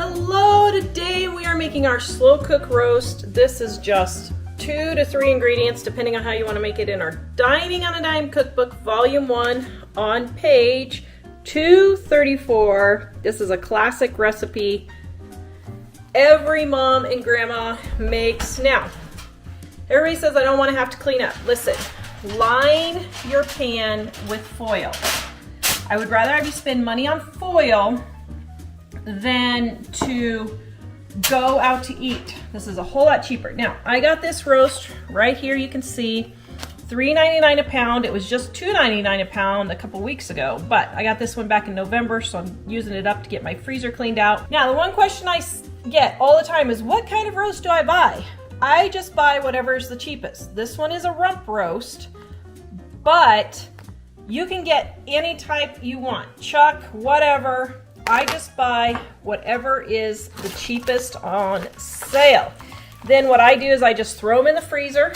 Hello, today we are making our slow cook roast. This is just 2 to 3 ingredients depending on how you want to make it in our Dining on a Dime cookbook, volume 1 on page 234. This is a classic recipe every mom and grandma makes. Now, everybody says I don't want to have to clean up. Listen, line your pan with foil. I would rather have you spend money on foil than to go out to eat. This is a whole lot cheaper. Now, I got this roast right here. You can see $3.99 a pound. It was just $2.99 a pound a couple weeks ago, but I got this one back in November, so I'm using it up to get my freezer cleaned out. Now, the one question I get all the time is, what kind of roast do I buy? I just buy whatever's the cheapest. This one is a rump roast, but you can get any type you want. Chuck, whatever. I just buy whatever is the cheapest on sale. Then what I do is I just throw them in the freezer,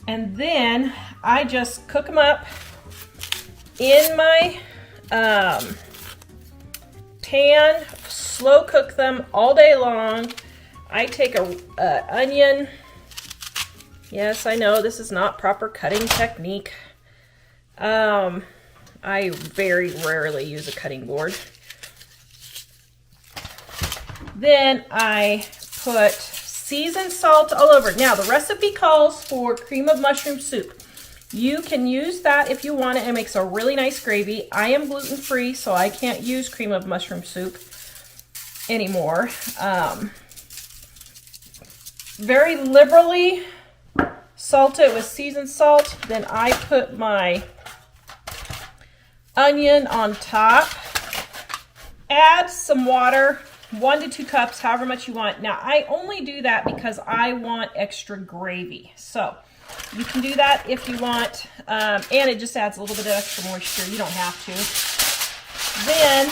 and then I just cook them up in my pan, slow cook them all day long. I take a onion. Yes, I know this is not proper cutting technique. I very rarely use a cutting board. Then I put seasoned salt all over. Now, the recipe calls for cream of mushroom soup. You can use that if you want it. It makes a really nice gravy. I am gluten-free, so I can't use cream of mushroom soup anymore. Very liberally salt it with seasoned salt. Then I put my onion on top. Add some water, 1 to 2 cups, however much you want. Now, I only do that because I want extra gravy. So you can do that if you want, and it just adds a little bit of extra moisture. You don't have to. Then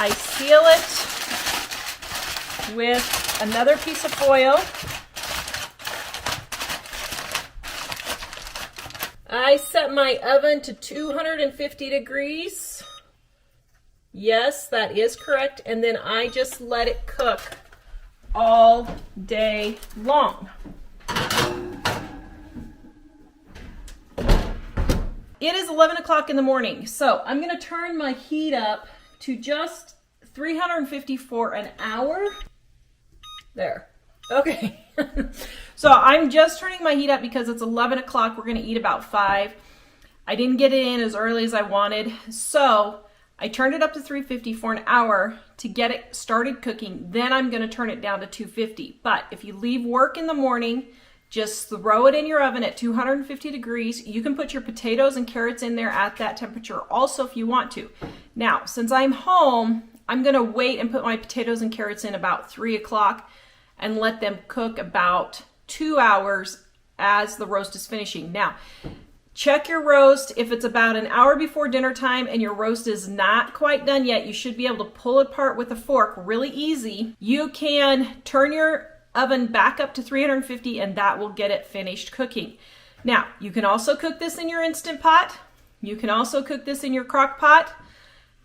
I seal it with another piece of foil. I set my oven to 250 degrees. Yes, that is correct. And then I just let it cook all day long. It is 11 o'clock in the morning, so I'm going to turn my heat up to just 350 for an hour. There. Okay. So I'm just turning my heat up because it's 11 o'clock. We're going to eat about 5. I didn't get it in as early as I wanted, so I turned it up to 350 for an hour to get it started cooking. Then I'm going to turn it down to 250. But if you leave work in the morning, just throw it in your oven at 250 degrees. You can put your potatoes and carrots in there at that temperature also if you want to. Now, since I'm home, I'm going to wait and put my potatoes and carrots in about 3 o'clock and let them cook about 2 hours as the roast is finishing. Now, check your roast. If it's about an hour before dinner time and your roast is not quite done yet, you should be able to pull it apart with a fork really easy. You can turn your oven back up to 350 and that will get it finished cooking. Now, you can also cook this in your Instant Pot. You can also cook this in your crock pot.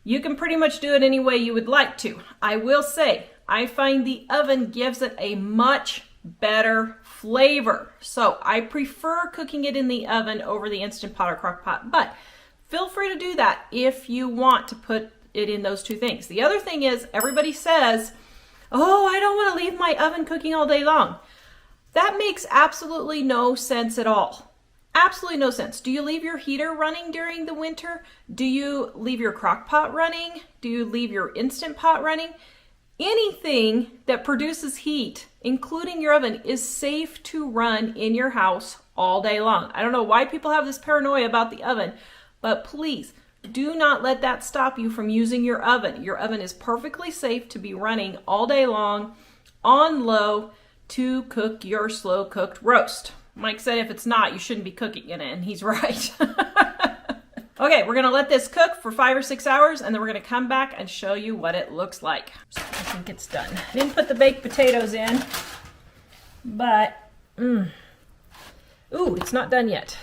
You can pretty much do it any way you would like to. I will say, I find the oven gives it a much better flavor. So I prefer cooking it in the oven over the Instant Pot or crock pot, but feel free to do that if you want to put it in those two things. The other thing is, everybody says, oh, I don't want to leave my oven cooking all day long. That makes absolutely no sense at all. Absolutely no sense. Do you leave your heater running during the winter? Do you leave your crock pot running? Do you leave your Instant Pot running? Anything that produces heat, including your oven, is safe to run in your house all day long. I don't know why people have this paranoia about the oven, but please do not let that stop you from using your oven. Your oven is perfectly safe to be running all day long on low to cook your slow cooked roast. Mike said if it's not, you shouldn't be cooking in it, and he's right. Okay, we're gonna let this cook for 5 or 6 hours, and then we're gonna come back and show you what it looks like. I think it's done. I didn't put the baked potatoes in, but, ooh, it's not done yet.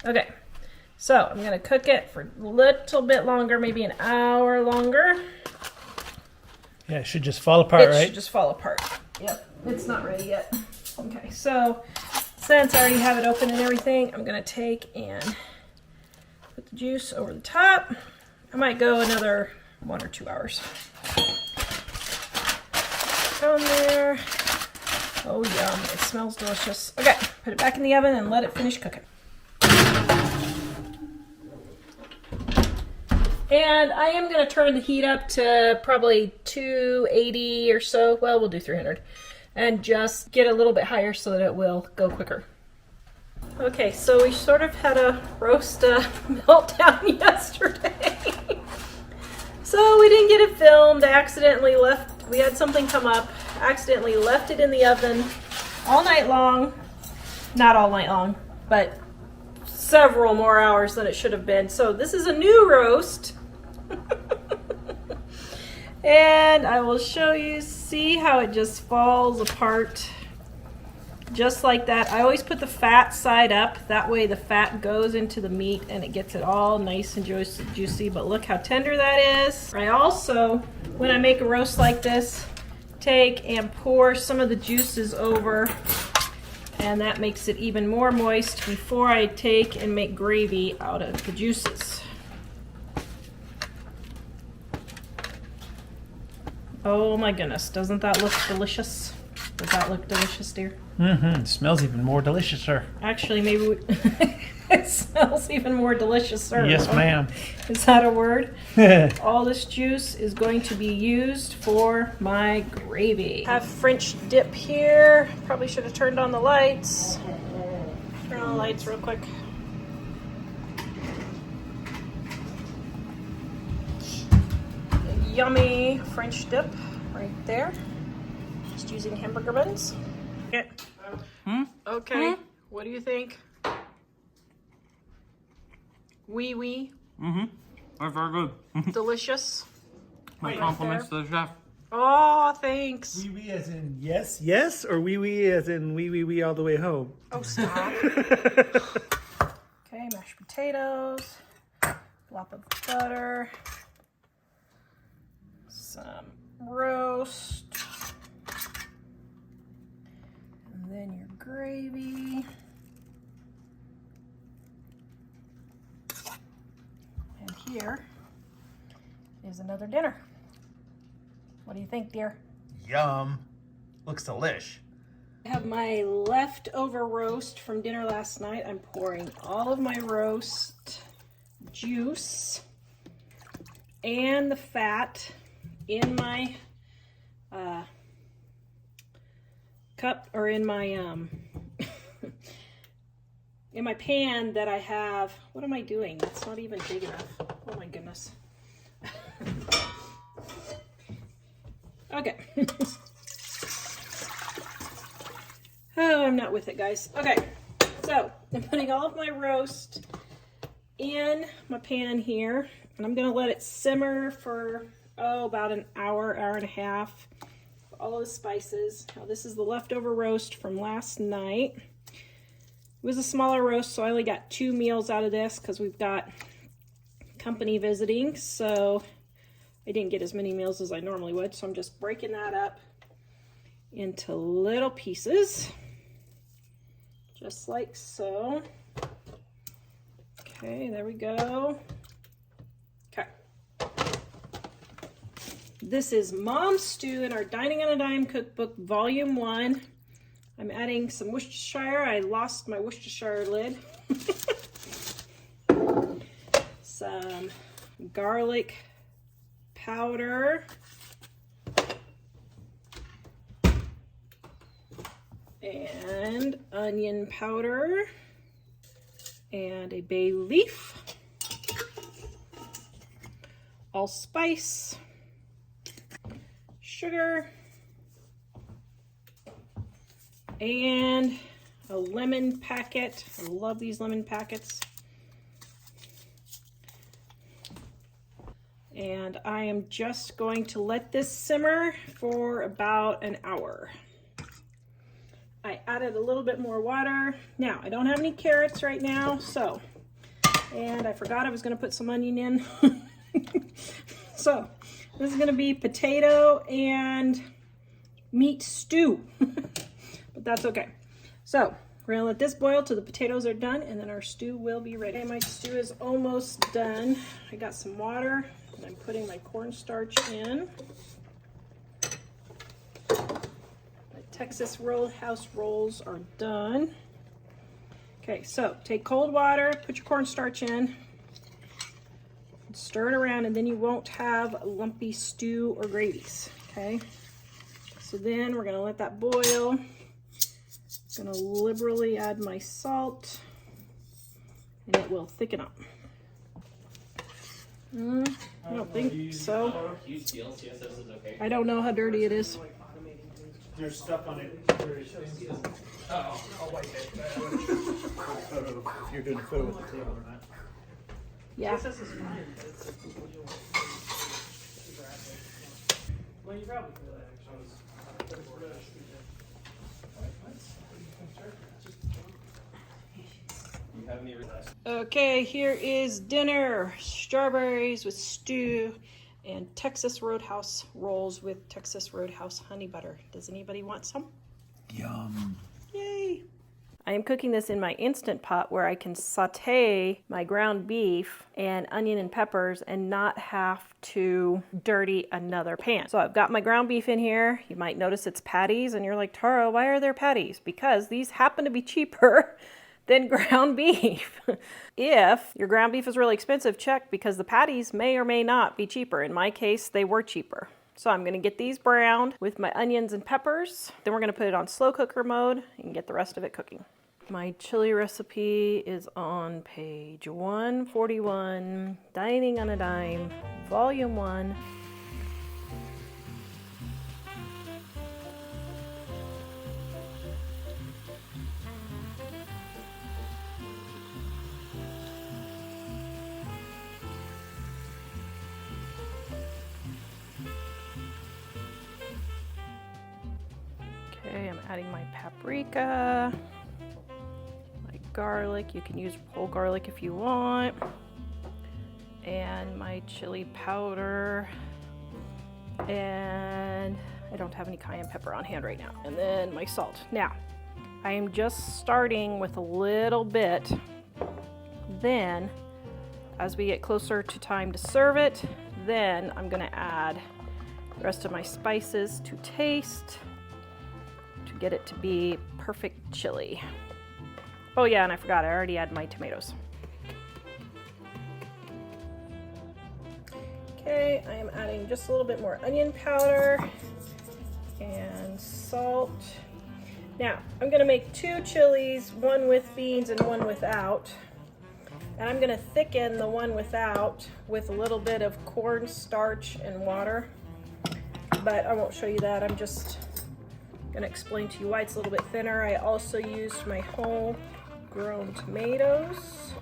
Okay, so I'm gonna cook it for a little bit longer, maybe an hour longer. Yeah, it should just fall apart, right? It should just fall apart. Yep, it's not ready yet. Okay, so since I already have it open and everything, I'm gonna take and put the juice over the top. I might go another 1 or 2 hours. On there. Oh yum, it smells delicious. Okay, put it back in the oven and let it finish cooking. And I am going to turn the heat up to probably 280 or so. Well, we'll do 300. And just get a little bit higher so that it will go quicker. Okay, so we sort of had a roast meltdown yesterday. So we didn't get it filmed. I accidentally left, we had something come up, accidentally left it in the oven all night long. Not all night long, but several more hours than it should have been. So this is a new roast. And I will show you, see how it just falls apart just like that. I always put the fat side up, that way the fat goes into the meat and it gets it all nice and juicy, but look how tender that is. I also, when I make a roast like this, take and pour some of the juices over, and that makes it even more moist before I take and make gravy out of the juices. Oh my goodness, doesn't that look delicious? Does that look delicious, dear? Mm-hmm. It smells even more delicious, sir. Actually, maybe it smells even more delicious, sir. Yes, ma'am. Is that a word? All this juice is going to be used for my gravy. I have French dip here. Probably should have turned on the lights. Turn on the lights real quick. Yummy French dip right there. Just using hamburger buns. Okay. Okay. What do you think? Wee wee. That's very good. Delicious. My compliments to the chef. Oh, thanks. Wee wee as in yes, yes, or wee wee as in wee wee wee all the way home? Oh, stop. Okay, mashed potatoes, glop of butter, some roast, and then your gravy. And here is another dinner. What do you think, dear? Yum. Looks delish. I have my leftover roast from dinner last night. I'm pouring all of my roast juice and the fat in my cup, or in my in my pan that I have. What am I doing? That's not even big enough. Oh my goodness. Okay. Oh, I'm not with it, guys. Okay, so I'm putting all of my roast in my pan here, and I'm gonna let it simmer for, about an hour, hour and a half. All of the spices. Now this is the leftover roast from last night. It was a smaller roast, so I only got 2 meals out of this because we've got company visiting, so I didn't get as many meals as I normally would, so I'm just breaking that up into little pieces, just like so. Okay, there we go. Okay. This is Mom's Stew in our Dining on a Dime Cookbook, Volume 1. I'm adding some Worcestershire. I lost my Worcestershire lid. Some garlic powder. And onion powder. And a bay leaf. Allspice. Sugar. And a lemon packet. I love these lemon packets. And I am just going to let this simmer for about an hour. I added a little bit more water. Now, I don't have any carrots right now, so, and I forgot I was gonna put some onion in. So, This is gonna be potato and meat stew, but that's okay. So we're gonna let this boil till the potatoes are done, and then our stew will be ready. Okay, my stew is almost done. I got some water, and I'm putting my cornstarch in. My Texas Roadhouse rolls are done. Okay, so take cold water, put your cornstarch in, stir it around, and then you won't have lumpy stew or gravies, okay? So then we're gonna let that boil. I'm gonna liberally add my salt, and it will thicken up. I don't think so. I don't know how dirty it is. There's stuff on it. I'll wipe it. If you're doing a photo with the table or not. Yeah. Well, you probably feel that actually. Okay, here is dinner. Strawberries with stew and Texas Roadhouse rolls with Texas Roadhouse honey butter. Does anybody want some? Yum. Yay! I am cooking this in my Instant Pot where I can saute my ground beef and onion and peppers and not have to dirty another pan. So I've got my ground beef in here. You might notice it's patties and you're like, Tara, why are there patties? Because these happen to be cheaper than ground beef. If your ground beef is really expensive, check, because the patties may or may not be cheaper. In my case, they were cheaper. So I'm gonna get these browned with my onions and peppers. Then we're gonna put it on slow cooker mode and get the rest of it cooking. My chili recipe is on page 141, Dining on a Dime, Volume 1. Okay, I'm adding my paprika, my garlic. You can use whole garlic if you want. And my chili powder. And I don't have any cayenne pepper on hand right now. And then my salt. Now, I am just starting with a little bit. Then, as we get closer to time to serve it, then I'm gonna add the rest of my spices to taste, to get it to be perfect chili. Oh yeah, and I forgot, I already added my tomatoes. Okay, I am adding just a little bit more onion powder and salt. Now, I'm gonna make 2 chilies, one with beans and one without. And I'm gonna thicken the one without with a little bit of cornstarch and water. But I won't show you that, I'm just gonna explain to you why it's a little bit thinner. I also used my whole grown tomatoes.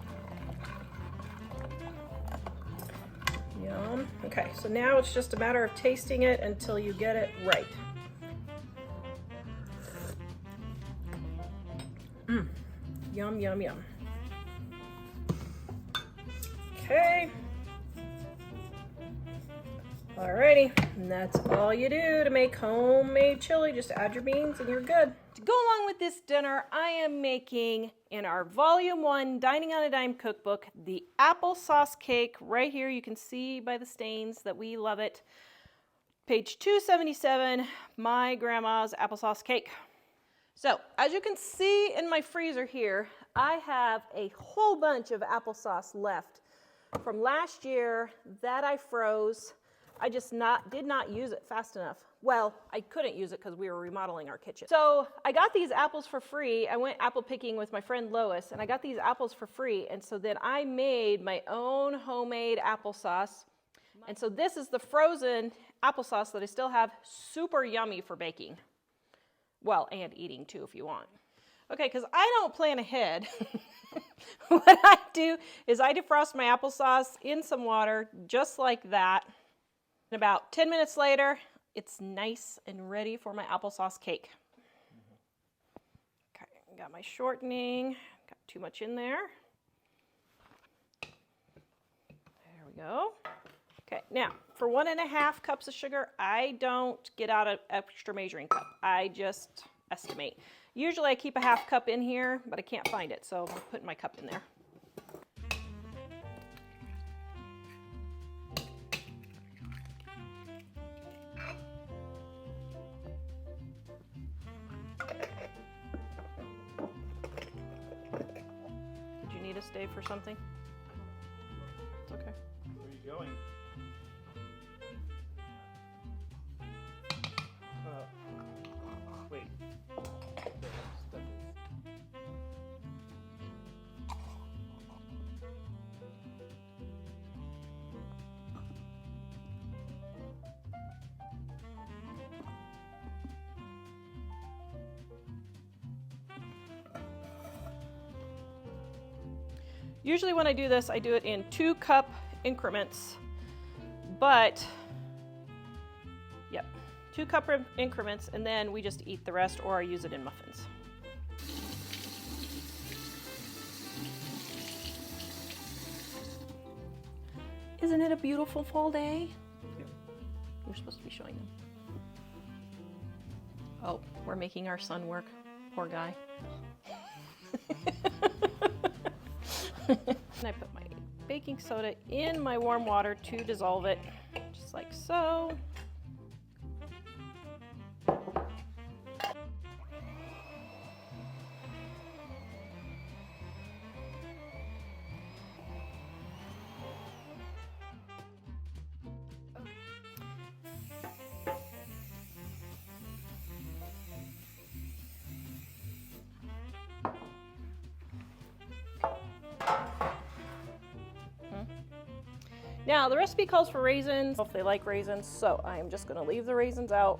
Yum. Okay, so now it's just a matter of tasting it until you get it right. Yum, yum, yum. Okay. Alrighty, and that's all you do to make homemade chili. Just add your beans and you're good. To go along with this dinner, I am making, in our Volume 1 Dining on a Dime cookbook, the applesauce cake. Right here, you can see by the stains that we love it. Page 277, my grandma's applesauce cake. So, as you can see in my freezer here, I have a whole bunch of applesauce left from last year that I froze. I just did not use it fast enough. Well, I couldn't use it because we were remodeling our kitchen. So I got these apples for free. I went apple picking with my friend Lois, and I got these apples for free. And so then I made my own homemade applesauce. And so this is the frozen applesauce that I still have, super yummy for baking. Well, and eating too if you want. Okay, because I don't plan ahead. What I do is I defrost my applesauce in some water, just like that. And about 10 minutes later, it's nice and ready for my applesauce cake. Okay, got my shortening, got too much in there. There we go. Okay, now for 1.5 cups of sugar, I don't get out an extra measuring cup. I just estimate. Usually I keep a 1/2 cup in here, but I can't find it, so I'm putting my cup in there. Did you need a stave for something? It's okay. Where are you going? Wait. Usually when I do this, I do it in 2-cup increments, but yep, 2-cup increments, and then we just eat the rest, or I use it in muffins. Isn't it a beautiful fall day? Yep. We're supposed to be showing them. Oh, we're making our son work. Poor guy. And I put my baking soda in my warm water to dissolve it, just like so. Now, the recipe calls for raisins, if they like raisins, so I am just going to leave the raisins out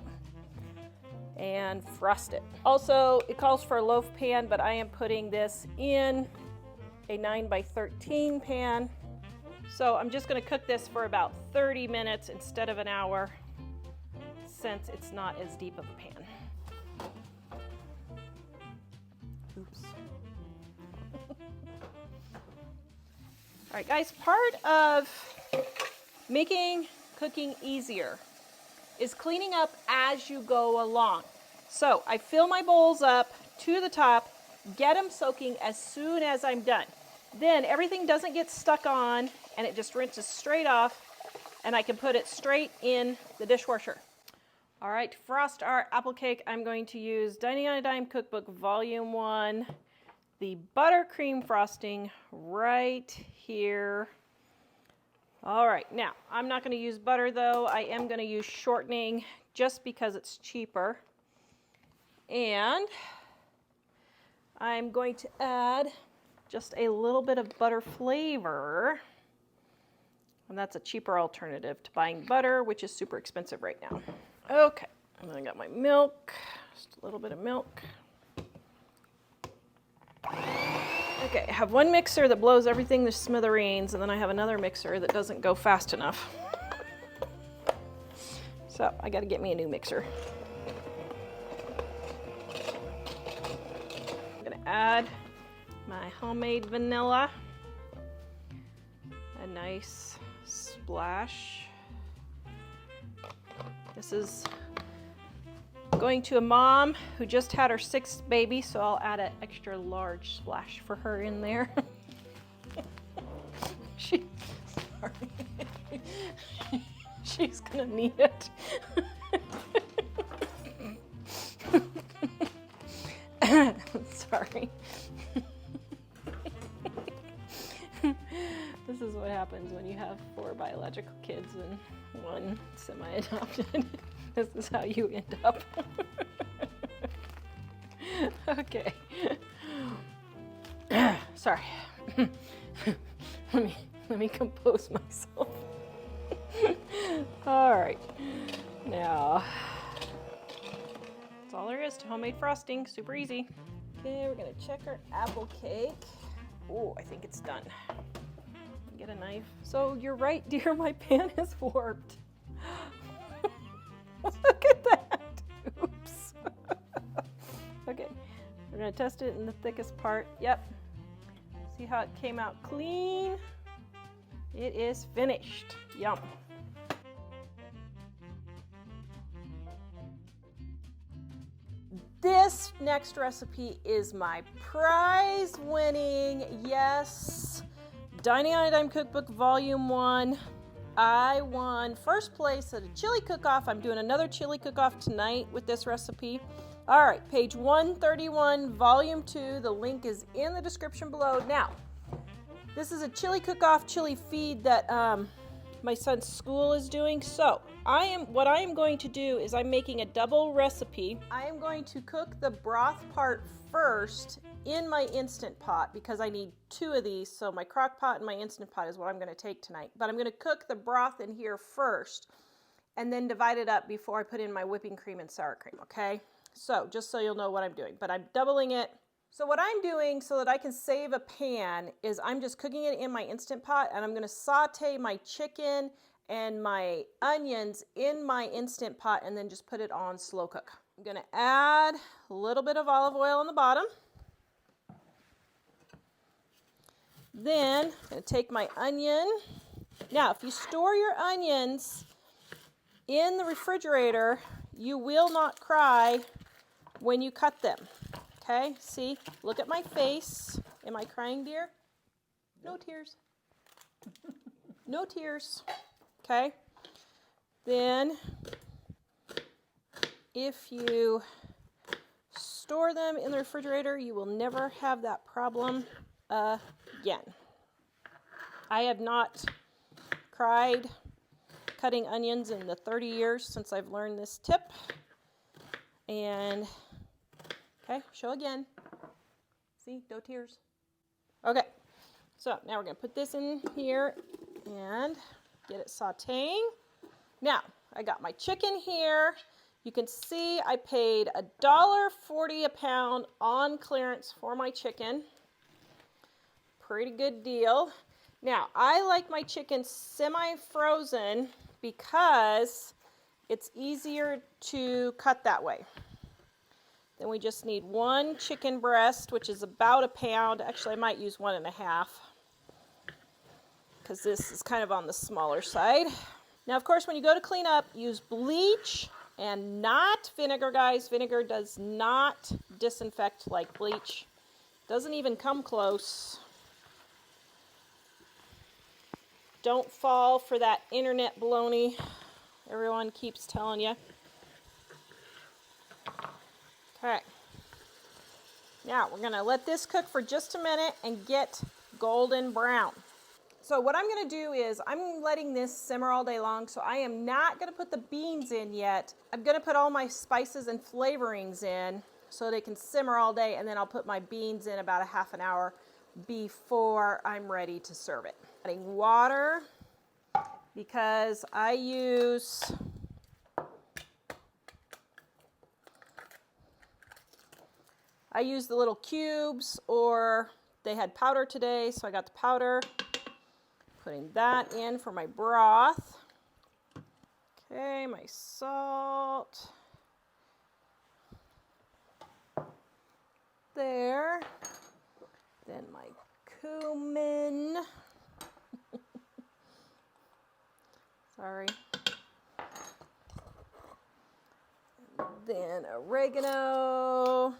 and frost it. Also, it calls for a loaf pan, but I am putting this in a 9x13 pan. So I'm just going to cook this for about 30 minutes instead of an hour, since it's not as deep of a pan. Oops. All right, guys, part of making cooking easier is cleaning up as you go along. So I fill my bowls up to the top, get them soaking as soon as I'm done. Then everything doesn't get stuck on and it just rinses straight off, and I can put it straight in the dishwasher. All right, to frost our apple cake, I'm going to use Dining on a Dime Cookbook Volume 1, the buttercream frosting right here. All right, now I'm not going to use butter though. I am going to use shortening just because it's cheaper. And I'm going to add just a little bit of butter flavor. And that's a cheaper alternative to buying butter, which is super expensive right now. Okay, and then I got my milk, just a little bit of milk. Okay, I have one mixer that blows everything to smithereens, and then I have another mixer that doesn't go fast enough. So I gotta get me a new mixer. I'm gonna add my homemade vanilla. A nice splash. This is going to a mom who just had her 6th baby, so I'll add an extra large splash for her in there. She's gonna need it. Sorry. This is what happens when you have 4 biological kids and 1 semi-adopted. This is how you end up. Okay. Sorry. Let me compose myself. All right. Now, that's all there is to homemade frosting. Super easy. Okay, we're gonna check our apple cake. Oh, I think it's done. Get a knife. So you're right, dear, my pan is warped. Look at that. Oops. Okay, we're gonna test it in the thickest part. Yep. See how it came out clean? It is finished. Yum. this next recipe is my prize-winning, yes, Dining on a Dime Cookbook Volume 1. I won first place at a chili cook-off. I'm doing another chili cook-off tonight with this recipe. All right, page 131, Volume 2. The link is in the description below. Now, this is a chili cook-off, chili feed that my son's school is doing. So, what I am going to do is I'm making a double recipe. I am going to cook the broth part first in my Instant Pot because I need 2 of these. So my crock pot and my Instant Pot is what I'm going to take tonight. But I'm going to cook the broth in here first and then divide it up before I put in my whipping cream and sour cream, okay? So just so you'll know what I'm doing, but I'm doubling it. So what I'm doing so that I can save a pan is I'm just cooking it in my Instant Pot, and I'm going to saute my chicken and my onions in my Instant Pot and then just put it on slow cook. I'm going to add a little bit of olive oil on the bottom. Then I'm going to take my onion. Now, if you store your onions in the refrigerator, you will not cry when you cut them. Okay, see, look at my face. Am I crying, dear? No tears. No tears. Okay. Then, if you store them in the refrigerator, you will never have that problem again. I have not cried cutting onions in the 30 years since I've learned this tip. And, okay, show again. See, no tears. Okay, so now we're going to put this in here and get it sauteing. Now, I got my chicken here. You can see I paid $1.40 a pound on clearance for my chicken. Pretty good deal. Now, I like my chicken semi-frozen because it's easier to cut that way. Then we just need 1 chicken breast, which is about a pound. Actually, I might use 1.5 because this is kind of on the smaller side. Now, of course, when you go to clean up, use bleach and not vinegar, guys. Vinegar does not disinfect like bleach. Doesn't even come close. Don't fall for that internet baloney everyone keeps telling you. Okay. Now we're going to let this cook for just a minute and get golden brown. So what I'm going to do is I'm letting this simmer all day long, so I am not going to put the beans in yet. I'm going to put all my spices and flavorings in so they can simmer all day, and then I'll put my beans in about a half an hour before I'm ready to serve it. Adding water because I use the little cubes, or they had powder today, so I got the powder. Putting that in for my broth. Okay, my salt. There. Then my cumin. Sorry. And then oregano.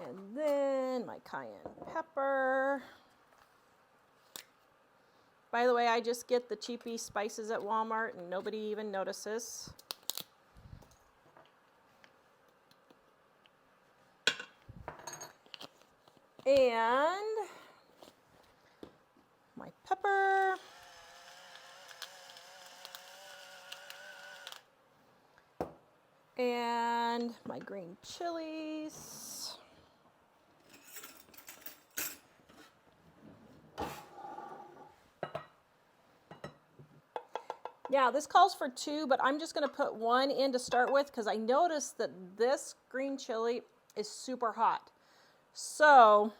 And then my cayenne pepper. By the way, I just get the cheapy spices at Walmart and nobody even notices. And my pepper. And my green chilies. Now, this calls for 2, but I'm just going to put 1 in to start with because I noticed that this green chili is super hot. So,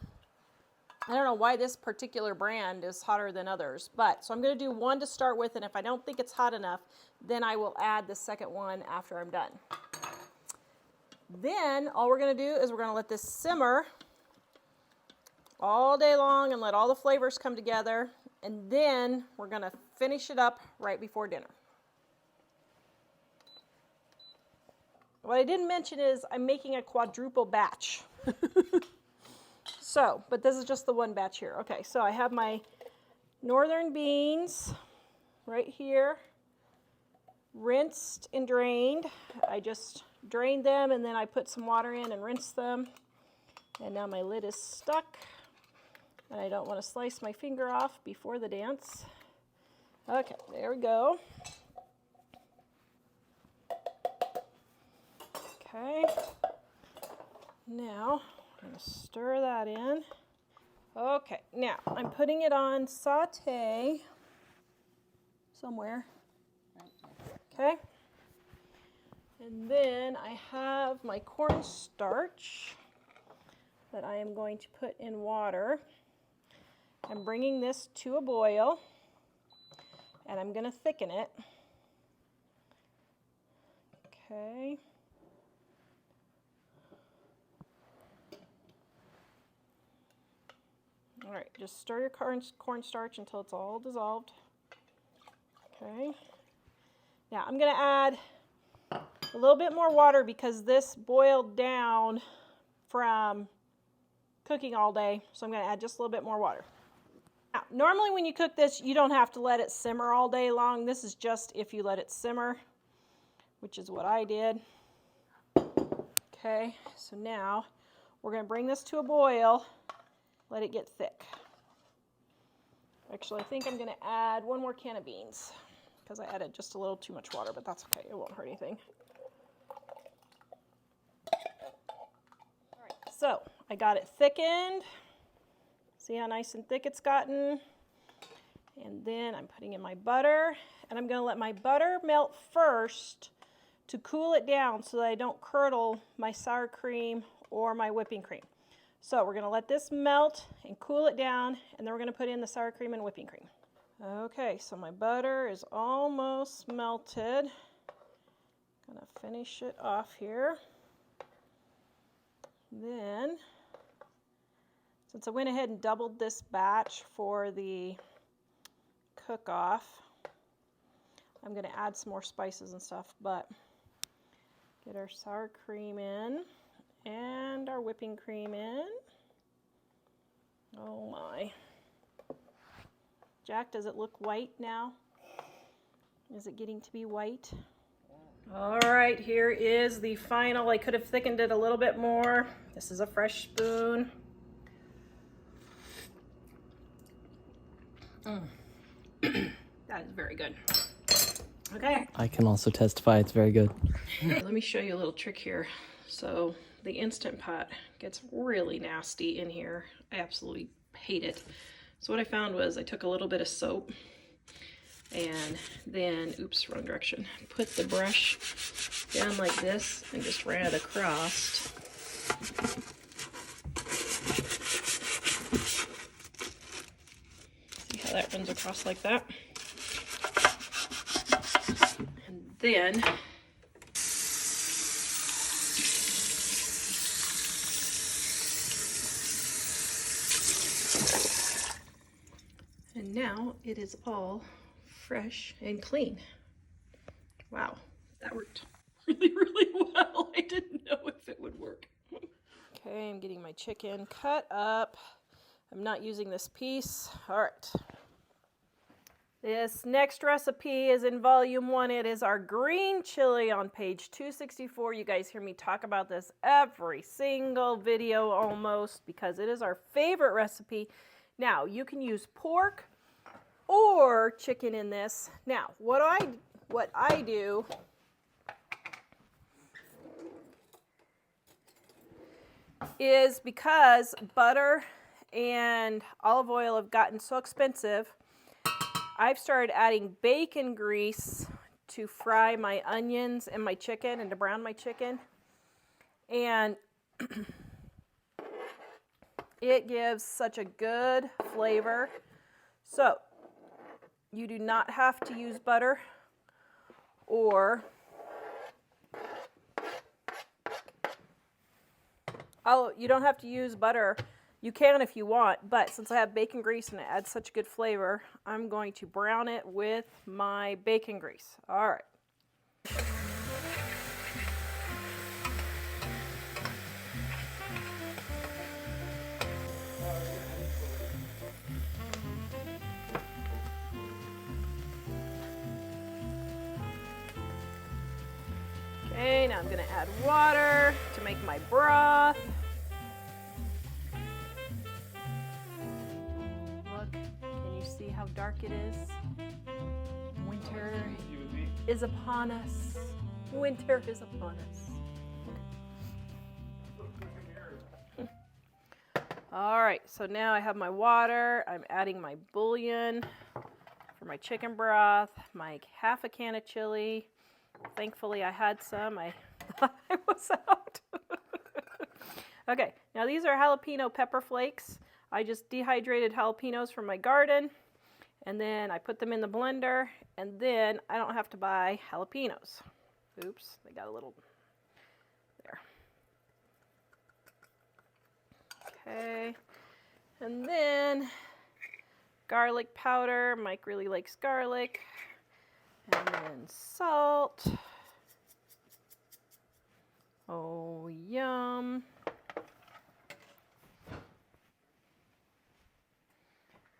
I don't know why this particular brand is hotter than others, but so I'm going to do 1 to start with, and if I don't think it's hot enough, then I will add the second one after I'm done. Then, all we're going to do is we're going to let this simmer all day long and let all the flavors come together. And then we're going to finish it up right before dinner. what I didn't mention is I'm making a quadruple batch. So, but this is just the one batch here. Okay, so I have my northern beans right here, rinsed and drained. I just drained them and then I put some water in and rinsed them. And now my lid is stuck. And I don't want to slice my finger off before the dance. Okay, there we go. Okay. Now, I'm going to stir that in. Okay, now I'm putting it on saute somewhere. Okay. And then I have my cornstarch that I am going to put in water. I'm bringing this to a boil and I'm going to thicken it. Okay. All right, just stir your cornstarch until it's all dissolved. Okay. Now I'm going to add a little bit more water because this boiled down from cooking all day, so I'm going to add just a little bit more water. Now, normally when you cook this, you don't have to let it simmer all day long. This is just if you let it simmer, which is what I did. Okay, so now we're going to bring this to a boil, let it get thick. Actually, I think I'm going to add one more can of beans because I added just a little too much water, but that's okay. It won't hurt anything. All right, so I got it thickened. See how nice and thick it's gotten? And then I'm putting in my butter, and I'm going to let my butter melt first to cool it down so that I don't curdle my sour cream or my whipping cream. So we're going to let this melt and cool it down, and then we're going to put in the sour cream and whipping cream. Okay, so my butter is almost melted. I'm going to finish it off here. Then, since I went ahead and doubled this batch for the cook-off, I'm going to add some more spices and stuff, but get our sour cream in and our whipping cream in. Oh my. Jack, does it look white now? Is it getting to be white? All right, here is the final. I could have thickened it a little bit more. This is a fresh spoon. That is very good. Okay. I can also testify it's very good. Let me show you a little trick here. So the Instant Pot gets really nasty in here. I absolutely hate it. So what I found was I took a little bit of soap and then, oops, wrong direction, put the brush down like this and just ran it across. See how that runs across like that? And then now it is all fresh and clean. Wow, that worked really, really well. I didn't know if it would work. Okay, I'm getting my chicken cut up. I'm not using this piece. All right. This next recipe is in volume 1. It is our green chili on page 264. You guys hear me talk about this every single video almost because it is our favorite recipe. Now, you can use pork or chicken in this. Now, what I do is because butter and olive oil have gotten so expensive, I've started adding bacon grease to fry my onions and my chicken and to brown my chicken. And it gives such a good flavor. So you do not have to use butter or you don't have to use butter. You can if you want, but since I have bacon grease and it adds such good flavor, I'm going to brown it with my bacon grease. All right. Okay, now I'm gonna add water to make my broth. Look, can you see how dark it is? Winter is upon us. Winter is upon us. All right, so now I have my water. I'm adding my bouillon for my chicken broth, my half a can of chili. Thankfully, I had some. I thought I was out. Okay, now these are jalapeno pepper flakes. I just dehydrated jalapenos from my garden, and then I put them in the blender, and then I don't have to buy jalapenos. Oops, they got a little there. Okay, and then garlic powder. Mike really likes garlic. And then salt. Oh, yum.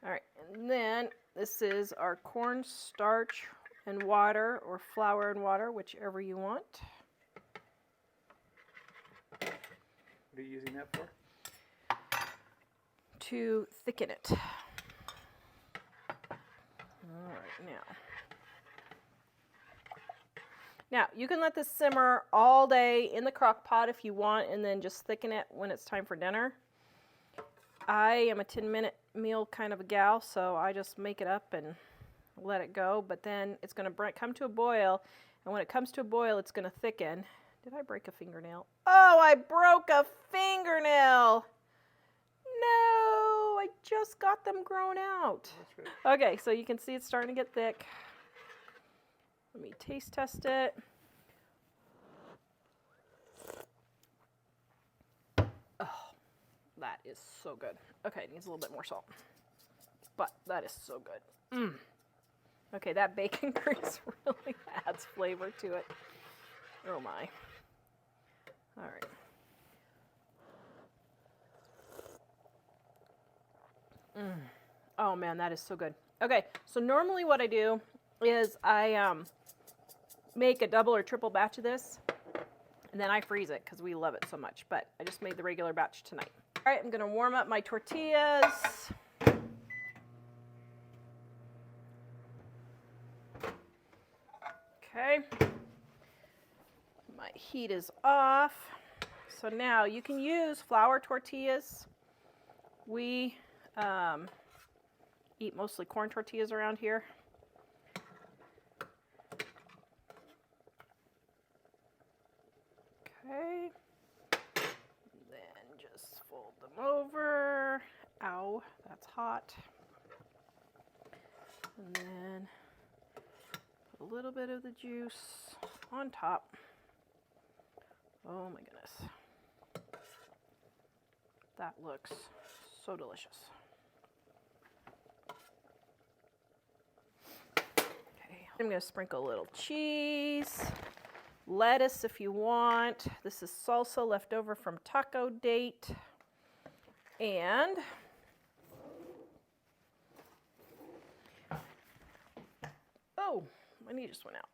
All right, and then this is our cornstarch and water, or flour and water, whichever you want. What are you using that for? To thicken it. All right, now you can let this simmer all day in the crock pot if you want, and then just thicken it when it's time for dinner. I am a 10-minute meal kind of a gal, so I just make it up and let it go, but then it's going to come to a boil, and when it comes to a boil, it's going to thicken. Did I break a fingernail? Oh, I broke a fingernail! No, I just got them grown out. Okay, so you can see it's starting to get thick. Let me taste test it. Oh, that is so good. Okay, it needs a little bit more salt, but that is so good. Okay, that bacon grease really adds flavor to it. Oh my. All right. Oh man, that is so good. Okay, so normally what I do is I make a double or triple batch of this, and then I freeze it because we love it so much, but I just made the regular batch tonight. All right, I'm gonna warm up my tortillas. Okay, my heat is off. So now you can use flour tortillas. We eat mostly corn tortillas around here. Okay, then just fold them over. Ow, that's hot. And then put a little bit of the juice on top. Oh my goodness. That looks so delicious. Okay, I'm going to sprinkle a little cheese, lettuce if you want. This is salsa left over from taco date. And oh, my knee just went out.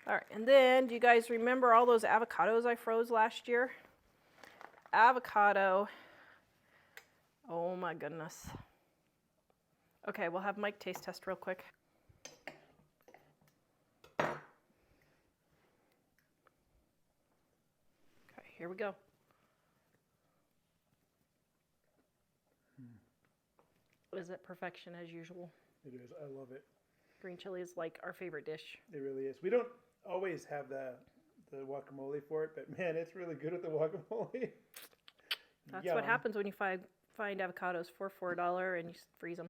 All right, and then do you guys remember all those avocados I froze last year? Avocado. Oh my goodness. Okay, we'll have Mike taste test real quick. Okay, here we go. Is it perfection as usual? It is. I love it. Green chili is like our favorite dish. It really is. We don't always have the guacamole for it, but man, it's really good with the guacamole. That's Yum. what happens when you find avocados for $4 and you freeze them.